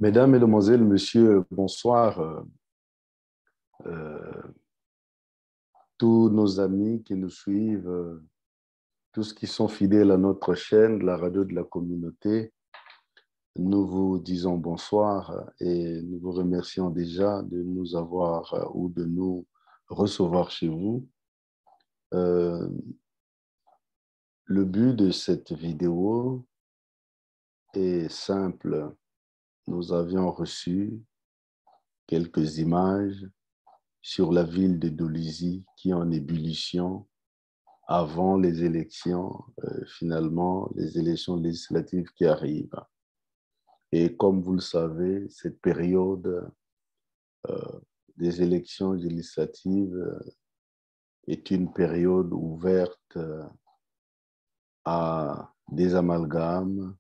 Mesdames, Mesdemoiselles, Messieurs, bonsoir. Euh, Tous nos amis qui nous suivent, tous qui sont fidèles à notre chaîne, la radio de la communauté, nous vous disons bonsoir et nous vous remercions déjà de nous avoir ou de nous recevoir chez vous. Euh, le but de cette vidéo est simple. Nous avions reçu quelques images sur la ville de Dolisie qui est en ébullition avant les élections, finalement, les élections législatives qui arrivent. Et comme vous le savez, cette période des élections législatives est une période ouverte à des amalgames,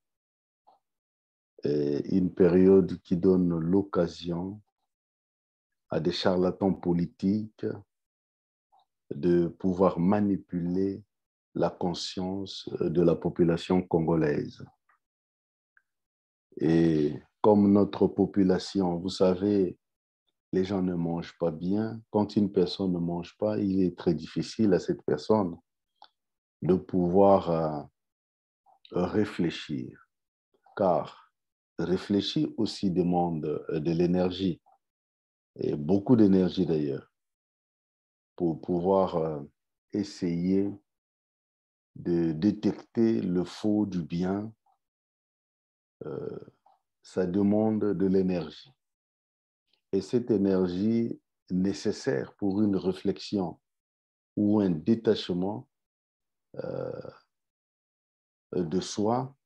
et une période qui donne l'occasion à des charlatans politiques de pouvoir manipuler la conscience de la population congolaise. Et comme notre population, vous savez, les gens ne mangent pas bien. Quand une personne ne mange pas, il est très difficile à cette personne de pouvoir réfléchir. Car réfléchir aussi demande de l'énergie, et beaucoup d'énergie d'ailleurs, pour pouvoir essayer de détecter le faux du bien. Ça demande de l'énergie. Et cette énergie nécessaire pour une réflexion ou un détachement de soi,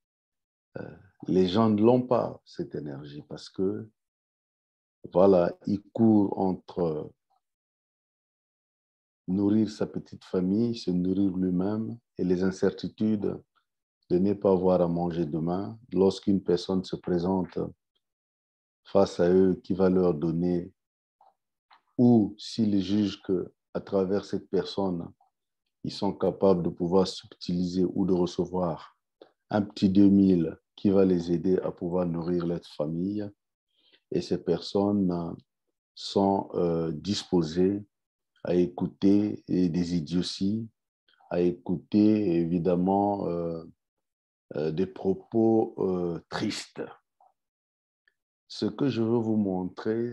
les gens ne l'ont pas, cette énergie, parce que, voilà, il court entre nourrir sa petite famille, se nourrir lui-même, et les incertitudes de ne pas avoir à manger demain. Lorsqu'une personne se présente face à eux, qui va leur donner, ou s'ils jugent qu'à travers cette personne, ils sont capables de pouvoir subtiliser ou de recevoir un petit 2000 qui va les aider à pouvoir nourrir leur famille. Et ces personnes sont disposées à écouter des idioties, à écouter évidemment des propos tristes. Ce que je veux vous montrer,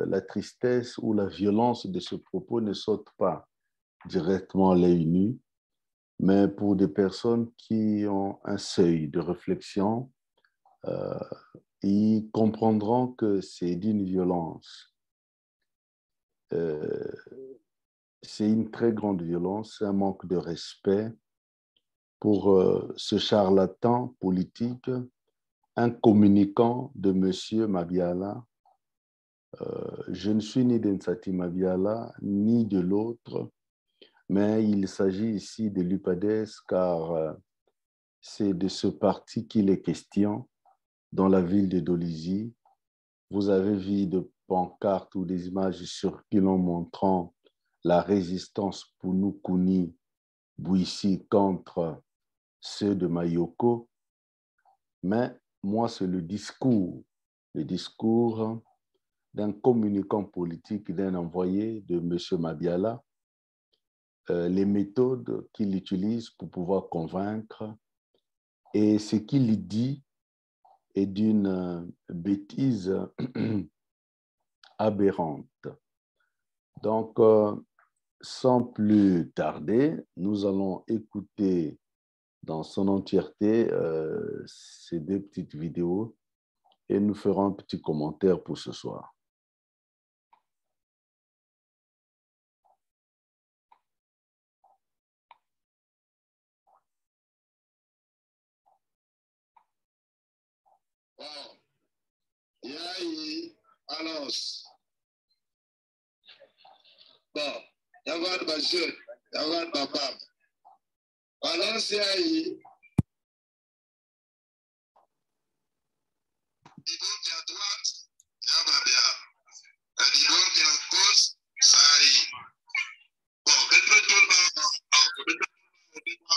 la tristesse ou la violence de ce propos ne saute pas directement à l'œil nu, mais pour des personnes qui ont un seuil de réflexion, euh, ils comprendront que c'est d'une violence. Euh, c'est une très grande violence, un manque de respect pour ce charlatan politique, un communicant de M. Mabiala. Je ne suis ni d'Ensati Mabiala, ni de l'autre, mais il s'agit ici de l'UPADES, car c'est de ce parti qu'il est question dans la ville de Dolisie. Vous avez vu de pancartes ou des images circulant montrant la résistance pour nous Kuni Bouissi contre ceux de Mayoko. Mais moi, c'est le discours d'un communicant politique, d'un envoyé de M. Mabiala, les méthodes qu'il utilise pour pouvoir convaincre, et ce qu'il dit est d'une bêtise aberrante. Donc, sans plus tarder, nous allons écouter dans son entièreté ces deux petites vidéos et nous ferons un petit commentaire pour ce soir. Bon, Yahi, Alos. Bon, Yavan Bashir, Yavan Babam. Alos Yahi. Dis-donc qui est à droite, Yababia. Dis-donc qui est à gauche, Saï. Bon, quelqu'un tourne par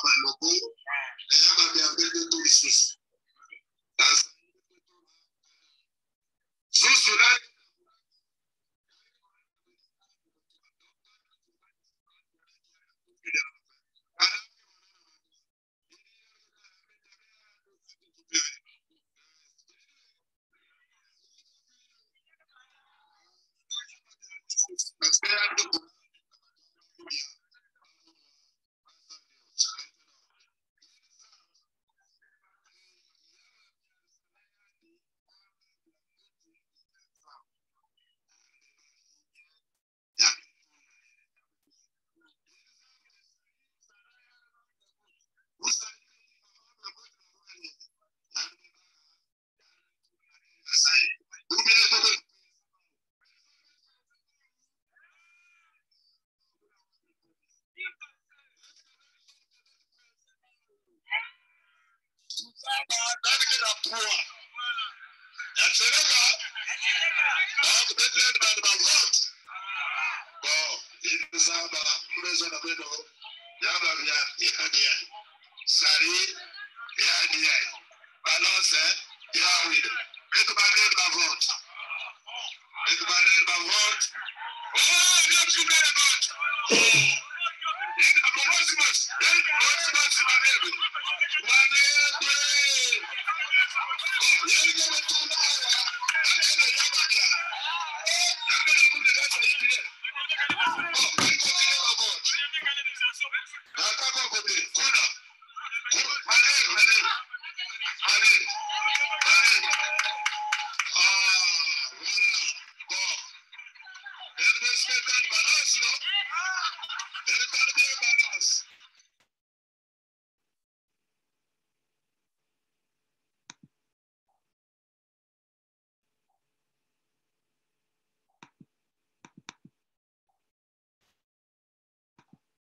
le logo, et Yababia, quelqu'un tourne sous.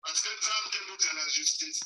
Parce que nous avons que à la justice.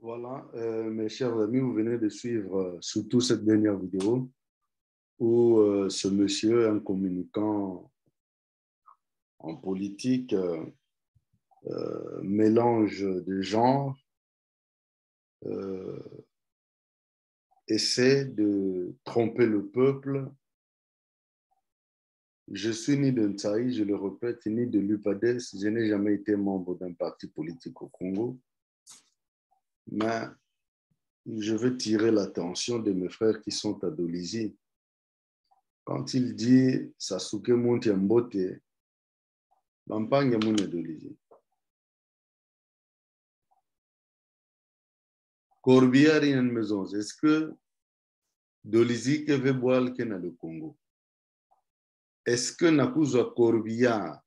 Voilà, mes chers amis, vous venez de suivre surtout cette dernière vidéo où ce monsieur, un communicant en politique, mélange de genres, essaie de tromper le peuple. Je suis ni de Nsaï, je le répète, ni de l'UPADES. Je n'ai jamais été membre d'un parti politique au Congo. Mais je veux tirer l'attention de mes frères qui sont à Dolisie. Quand il dit Sasuke Monti Mbote, Bampange Moune Dolisie. Corbière in une maison. Est-ce que Dolisie que veut boire que dans le Congo? Est-ce que Nakuzwa Corbière,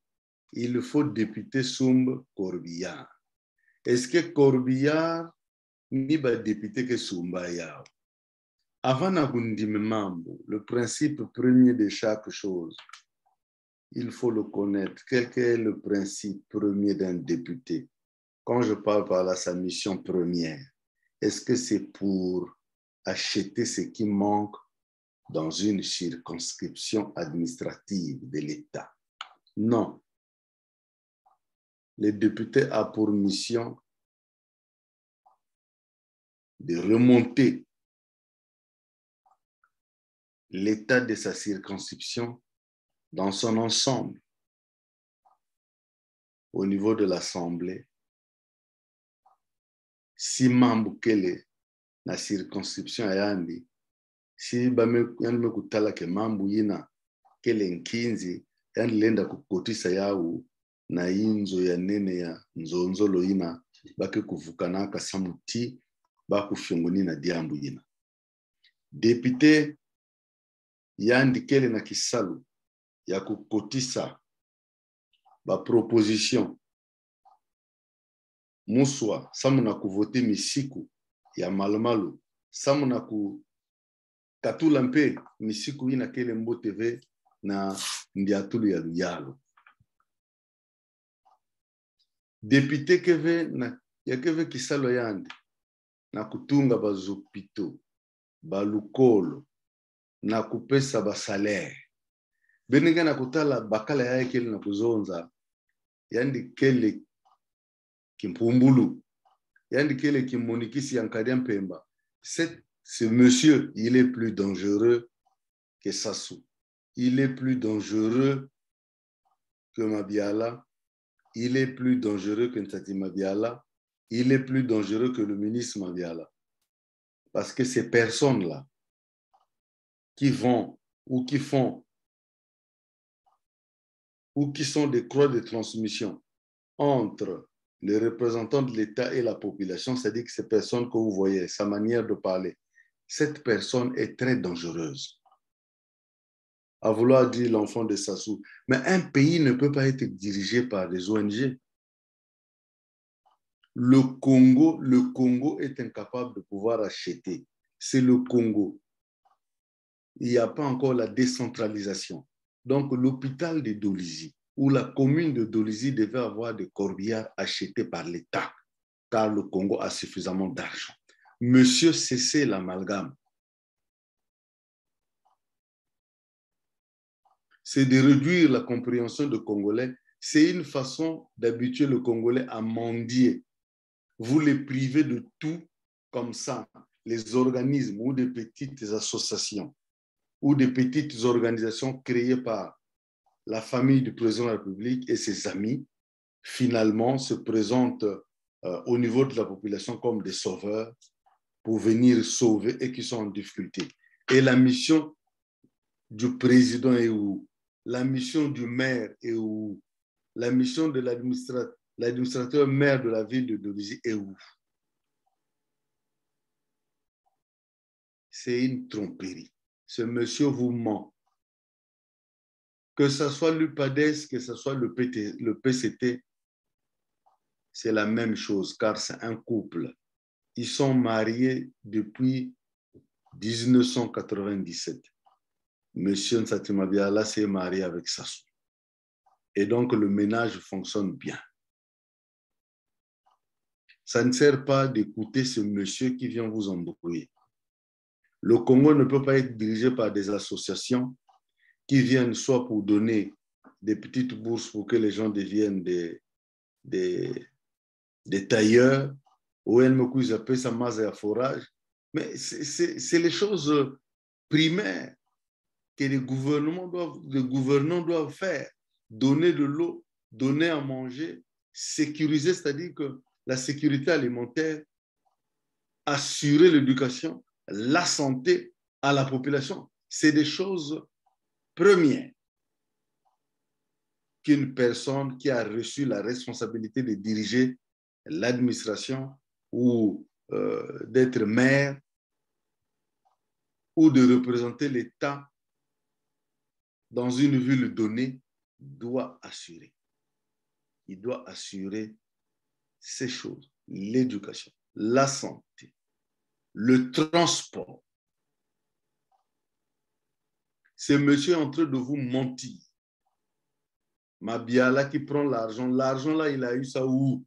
il faut député Soumb Corbière? Est-ce que Corbière ni ba député que Soumba Yao? Avant Nakundime Mambo, le principe premier de chaque chose, il faut le connaître. Quel est le principe premier d'un député? Quand je parle par là, sa mission première, est-ce que c'est pour acheter ce qui manque dans une circonscription administrative de l'État? Non. Le député a pour mission de remonter l'état de sa circonscription dans son ensemble au niveau de l'Assemblée. Si Mambukele, la circonscription ayandi, si bame kutala ke mambu yina kele nkinzi yani lenda kukotisa yau na inzo ya nene ya nzonzolo yina bake kuvukanaka samuti bakufyongoni na diambu yina. Député yandi kele na kisalu ya kukotisa ba proposition muswa samu na kuvote misiku ya malumalu samu na katula mpe misiku ina kele Mbo TV na ndiatulu ya luyalo. Député keve na ya keve kisalo yandi na kutunga bazopito balukolo na kupesa basalaire beninga na kutala bakala ya kele na kuzonza yandi kele kimpumbulu yandi kele kimonikisi yankadia mpemba. Ce monsieur, il est plus dangereux que Sassou. Il est plus dangereux que Mabiala. Il est plus dangereux que Ntati Mabiala. Il est plus dangereux que le ministre Mabiala. Parce que ces personnes-là qui vont ou qui font ou qui sont des croix de transmission entre les représentants de l'État et la population, c'est-à-dire que ces personnes que vous voyez, sa manière de parler, cette personne est très dangereuse. À vouloir dire l'enfant de Sassou. Mais un pays ne peut pas être dirigé par des ONG. Le Congo est incapable de pouvoir acheter. C'est le Congo. Il n'y a pas encore la décentralisation. Donc, l'hôpital de Dolisie ou la commune de Dolisie devait avoir des corbillards achetés par l'État, car le Congo a suffisamment d'argent. Monsieur, cessez l'amalgame. C'est de réduire la compréhension de Congolais. C'est une façon d'habituer le Congolais à mendier. Vous les privez de tout comme ça. Les organismes ou des petites associations ou des petites organisations créées par la famille du président de la République et ses amis, finalement, se présentent au niveau de la population comme des sauveurs pour venir sauver et qui sont en difficulté. Et la mission du président est où? La mission du maire est où? La mission de l'administrateur maire de la ville de Dolisie est où? C'est une tromperie. Ce monsieur vous ment. Que ce soit l'UPADES, que ce soit le PCT, c'est la même chose, car c'est un couple. Ils sont mariés depuis 1997. Monsieur Ntati Mabiala s'est marié avec Sassou. Et donc, le ménage fonctionne bien. Ça ne sert pas d'écouter ce monsieur qui vient vous embrouiller. Le Congo ne peut pas être dirigé par des associations qui viennent soit pour donner des petites bourses pour que les gens deviennent des tailleurs, ou ils appellent ça masse à forage. Mais c'est les choses primaires que les gouvernants doivent faire. Donner de l'eau, donner à manger, sécuriser, c'est-à-dire que la sécurité alimentaire, assurer l'éducation, la santé à la population. C'est des choses premières qu'une personne qui a reçu la responsabilité de diriger l'administration ou d'être maire ou de représenter l'État dans une ville donnée doit assurer. Il doit assurer ces choses, l'éducation, la santé, le transport. Ce monsieur est en train de vous mentir. Mabiala qui prend l'argent. L'argent là, il a eu ça où?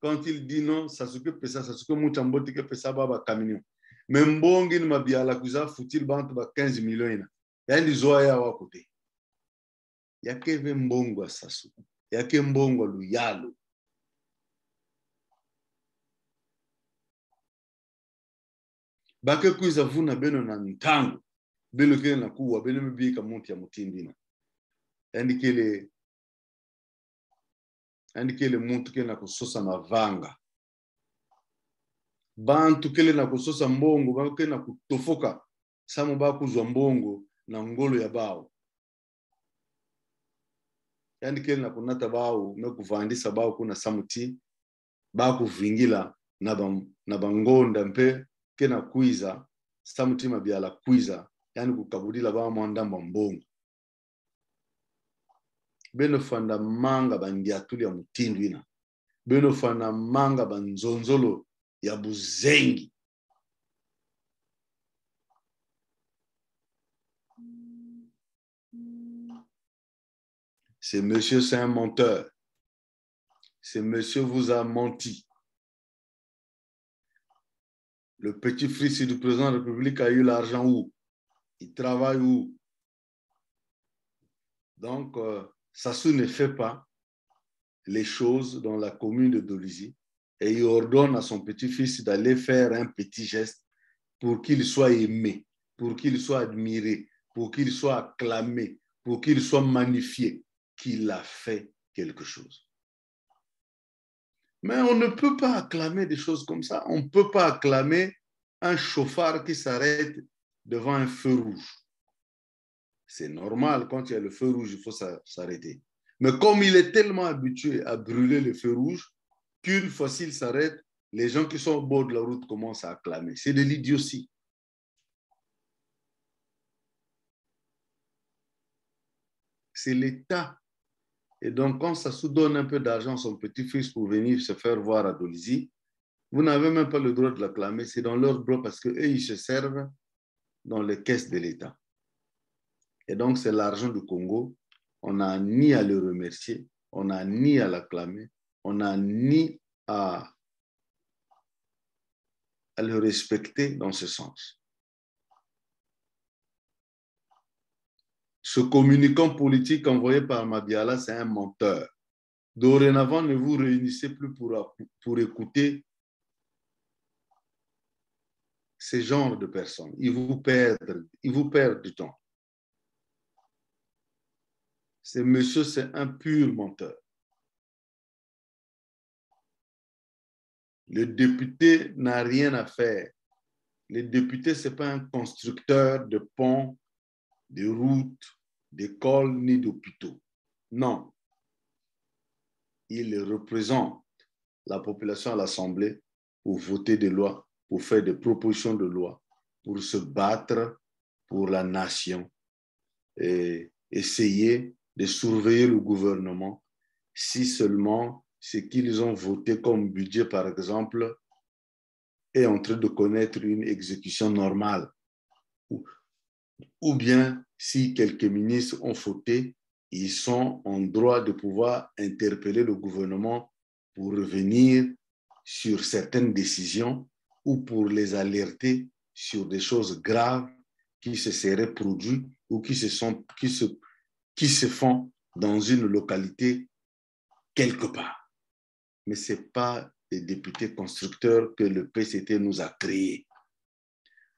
Quand il dit non, ça s'occupe de ça, ça s'occupe de Mouchamboti que ça va camion. Mais Mbongi Mabiala qui a foutu le banque de 15 millions. Il y a des zoya à côté. Il y a que Mbongo à Sassou. Il y a que Mbongo à Luyalo. Bake kuiza vuna beno na ntango. Beno kele na kuwa, beno mbika monti ya mutindina. Andikele muntu kele na kusosa mavanga. Bantu kele na kusosa mbongo, bantu kele na kutofoka. Samu ba kuzwa mbongo na ngolo ya bao. Andikele na kunata bao, na kuvandisa bao kuna samuti, ba kuvingila na bangonda mpe kena kuiza, samuti mabiala kuiza, yani kukabudila ba mwandamba mbongo. Beno fanda manga bangiatuli ya mutindu ina. Beno fanda manga banzonzolo ya buzengi. Ce monsieur, c'est un menteur. Ce monsieur vous a menti. Le petit fils du président de la République a eu l'argent où? Il travaille où? Donc, Sassou ne fait pas les choses dans la commune de Dolisie et il ordonne à son petit-fils d'aller faire un petit geste pour qu'il soit aimé, pour qu'il soit admiré, pour qu'il soit acclamé, pour qu'il soit magnifié, qu'il a fait quelque chose. Mais on ne peut pas acclamer des choses comme ça. On ne peut pas acclamer un chauffard qui s'arrête devant un feu rouge. C'est normal, quand il y a le feu rouge, il faut s'arrêter. Mais comme il est tellement habitué à brûler le feu rouge, qu'une fois s'il s'arrête, les gens qui sont au bord de la route commencent à acclamer. C'est de l'idiotie. C'est l'État. Et donc, quand Sassou donne un peu d'argent à son petit-fils pour venir se faire voir à Dolisie, vous n'avez même pas le droit de l'acclamer. C'est dans leur droit parce qu'eux, ils se servent dans les caisses de l'État. Et donc, c'est l'argent du Congo. On n'a ni à le remercier, on n'a ni à l'acclamer, on n'a ni à le respecter dans ce sens. Ce communicant politique envoyé par Mabiala, c'est un menteur. Dorénavant, ne vous réunissez plus pour écouter ce genre de personnes. Ils vous perdent du temps. Ce monsieur, c'est un pur menteur. Le député n'a rien à faire. Le député, ce n'est pas un constructeur de ponts, de routes, d'écoles ni d'hôpitaux. Non. Il représente la population à l'Assemblée pour voter des lois, pour faire des propositions de loi, pour se battre pour la nation et essayer de surveiller le gouvernement si seulement ce qu'ils ont voté comme budget, par exemple, est en train de connaître une exécution normale. Ou bien, si quelques ministres ont fauté, ils sont en droit de pouvoir interpeller le gouvernement pour revenir sur certaines décisions ou pour les alerter sur des choses graves qui se seraient produites ou qui se font dans une localité quelque part. Mais ce n'est pas des députés constructeurs que le PCT nous a créés.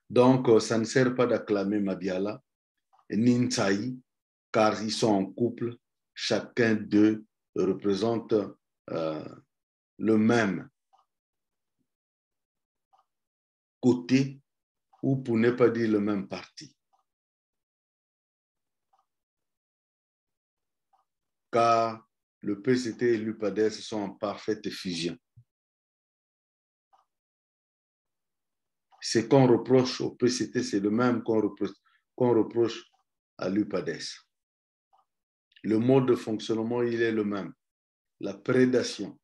Donc, ça ne sert pas d'acclamer Mabiala ni Ntsaï, car ils sont en couple, chacun d'eux représente le même côté, ou pour ne pas dire le même parti. Car le PCT et l'UPADES sont en parfaite fusion. Ce qu'on reproche au PCT, c'est le même qu'on reproche à l'UPADES. Le mode de fonctionnement, il est le même. La prédation.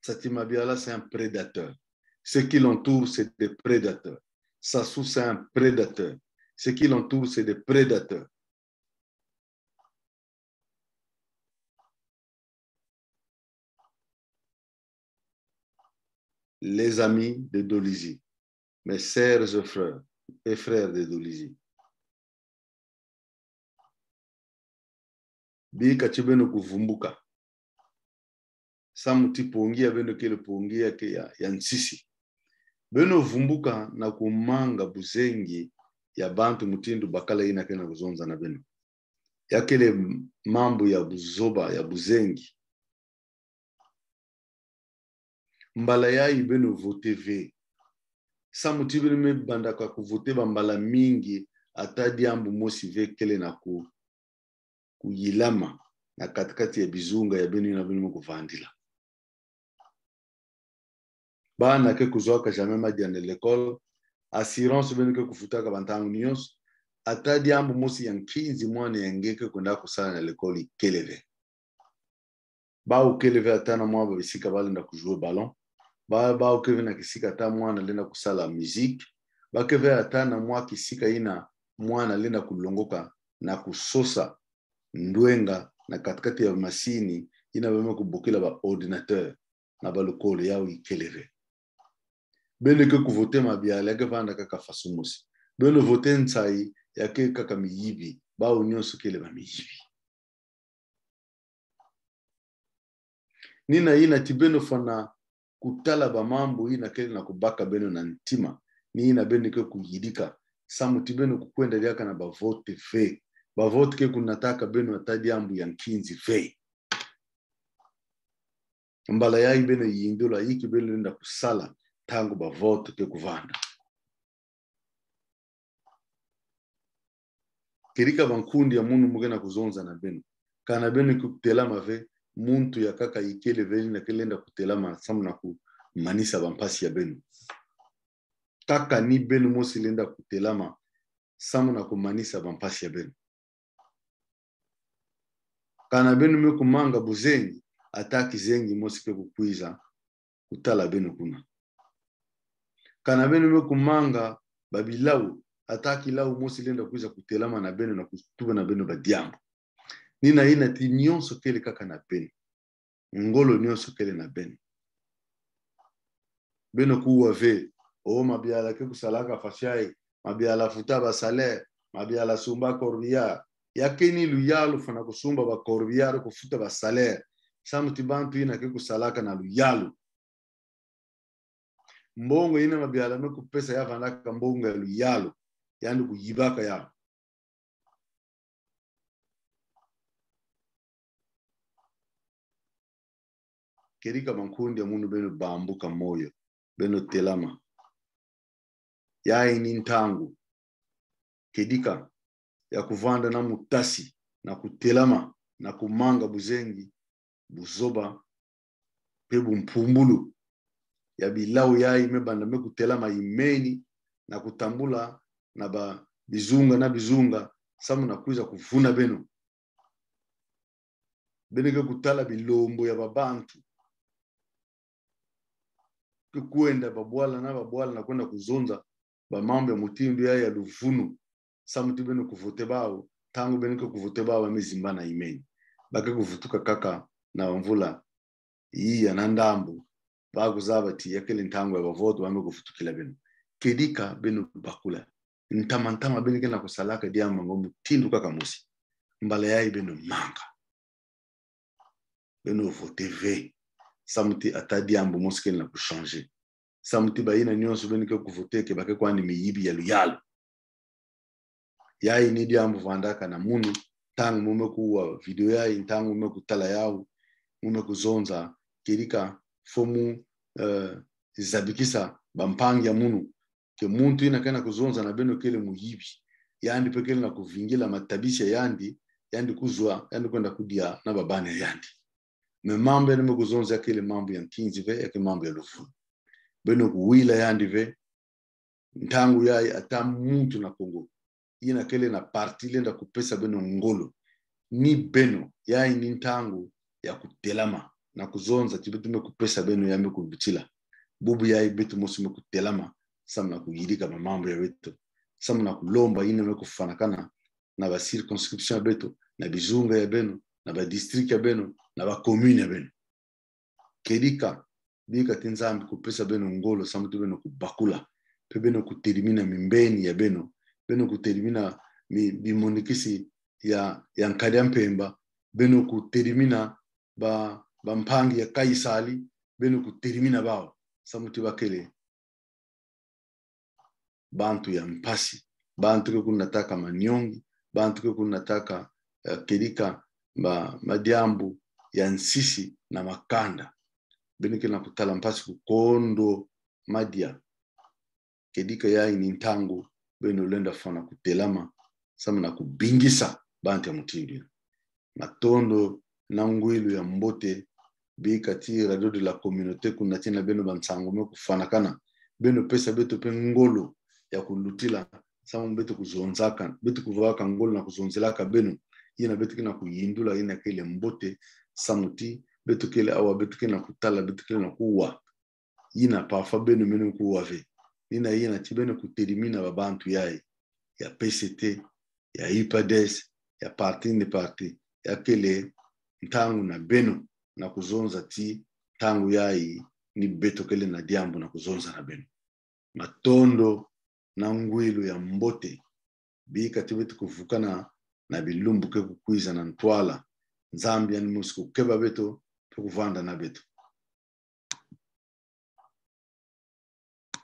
Sati Mabiala, c'est un prédateur. Ce qui l'entoure, c'est des prédateurs. Sassou, c'est un prédateur. Ce qui l'entoure, c'est des prédateurs. Les amis de Dolizy, mes sœurs et frères de Dolizy. Bika chibeno kuvumbuka. Samuti pongia beno kele pongia ke ya nsisi. Beno vumbuka na kumanga buzengi ya bantu mutindu bakala ina kena kuzonza na beno. Ya kele mambo ya buzoba ya buzengi. Mbala ya ibeno vote ve. Samuti beno me banda kwa kuvote bambala mingi atadi ambu mosi ve kele na kuyilama na katikati ya bizunga ya beno na beno kuvandila. Bana ke kuzoka jamais madi à l'école, assurance beno ke kufutaka bantangu nyonso, atadi ambu mosi ya 15 mwana yangeke kwenda kusala na l'école keleve. Ba ukeleve atana mwa babisika balenda kujouer ballon, ba ukeve na kisika ata mwana lenda kusala musique, ba keve atana mwa kisika ina mwana lenda kulongoka na kusosa ndwenga na katikati ya masini ina bema kubukila ba ordinateur na ba lokolo yao ikeleve. Beno ke kuvote Mabiala ke vanda kaka fasumusi. Beno vote Ntsaï ya ke kaka miyibi, ba unyonso kele ba miyibi. Nina ina tibeno fana kutala ba mambo ina kele na kubaka beno na ntima. Ni ina beno ke kuyidika. Samu tibeno kukwenda liaka na ba vote fe. Ba vote ke kunataka beno atadi ambu ya 15 fe. Mbala ya ibeno yindola yiki beno nda kusala tangu ba vote ke kuvanda. Kirika bankundi ya munu mugena kuzonza na beno. Kana beno kutelama ve muntu ya kaka ikele veli na kelenda kutelama samu na kumanisa bampasi ya beno. Kaka ni beno mosi lenda kutelama samu na kumanisa bampasi ya beno. Kana beno me kumanga buzengi ataki zengi mosi ke kukwiza kutala beno kuna. Kana beno me kumanga babilau ataki lau mosi lenda kuiza kutelama na beno na kutuba na beno badiambo. Nina ina ti nyonso kele kaka na beno. Ngolo nyonso kele na beno. Beno kuwa ve. O Mabiala ke kusalaka fashai. Mabiala futaba salaire. Mabiala sumba corbillard. Yakeni luyalu fana kusumba ba corbillard kufuta ba salaire. Samu tibantu ina ke kusalaka na luyalu. Mbongo ina Mabiala me kupesa ya vanaka mbongo ya luyalu. Yani kuyibaka ya. Kerika mankundi ya munu beno bambuka moyo. Beno telama. Ya inintangu. Kedika ya kuvanda na mutasi. Na kutelama. Na kumanga buzengi. Buzoba. Pebu mpumbulu. Ya bilau ya imebanda me kutelama imeni. Na kutambula. Na ba bizunga. Samu na kuiza kufuna beno. Beno ke kutala bilombo ya babantu. Kuenda babwala na kwenda kuzonza ba mambo ya mutindu ya luvunu. Samu tibeno kuvote bao. Tangu beno ke kuvote bao mezimba na imeni. Bake kuvutuka kaka na mvula hii ya nandambu baguzaba ti yakele ntango ya bavoto bame kufutukila beno kedika beno bakula ntama beno kena kusalaka diamba ngombe tindu kaka musi mbala yai beno manga beno vote ve samuti atadi ambo moske na kuchanger samuti baina nyonso beno ke kuvote ke bake kwani miyibi ya luyalo yai ni diambo vandaka na munu tangu mume kuwa video yai tangu mume kutala yao mume kuzonza kedika fomu zabikisa bampangi ya munu ke muntu inakena kuzonza na beno kele muyibi yandi pekele na kuvingila matabisha yandi kuzwa yandi kwenda kudia na babane yandi me mambo ya kuzonza ya kele mambo ya nkinzi ve ya ke mambo ya lufu beno kuwila yandi ve ntangu yai ata muntu na Kongo ina kele na parti lenda kupesa beno ngolo ni beno yai ni ntangu ya kutelama na kuzonza tibetume kupesa beno yambe kubichila bubu yai betu musume kutelama samna kuyirika mambo ya wetu samna kulomba ina me kufanakana na ba circonscription betu na bizunga ya beno na ba district ya beno na ba commune ya beno kedika bika tinzambi kupesa beno ngolo samtu beno kubakula pe beno kutelimina mimbeni ya beno kutelimina bimonikisi ya nkadi mpemba beno kutelimina ba mpangi ya kaisali beno kutelimina bao samuti bakele bantu ya mpasi bantu ke kunataka manyongi bantu ke kunataka kedika madiambu ya nsisi na makanda beno ke na kutala mpasi kukondo madia kedika yai ni ntangu beno lenda fana kutelama sama na kubingisa bantu ya mutindi matondo na ngwilu ya mbote bikati radio de la communauté kunatina beno bansango me kufanakana beno pesa beto pe ngolo ya kulutila sama beto kuzonzaka beto kuvaka ngolo na kuzonzelaka beno yina beto kina kuyindula yina kele mbote samuti beto kele awa beto kina kutala beto kele na kuwa yina pafa beno meno kuwa ve yina tibeno kutelimina babantu yai ya PCT ya IPADES ya parti ya kele ntangu na beno na kuzonza ti tangu yai ni beto kele na diambo na kuzonza na beno matondo na ngwilu ya mbote bika tibetu kuvukana na bilumbu ke kukwiza na ntwala nzambi ya nimusiku keba beto pe kuvanda na beto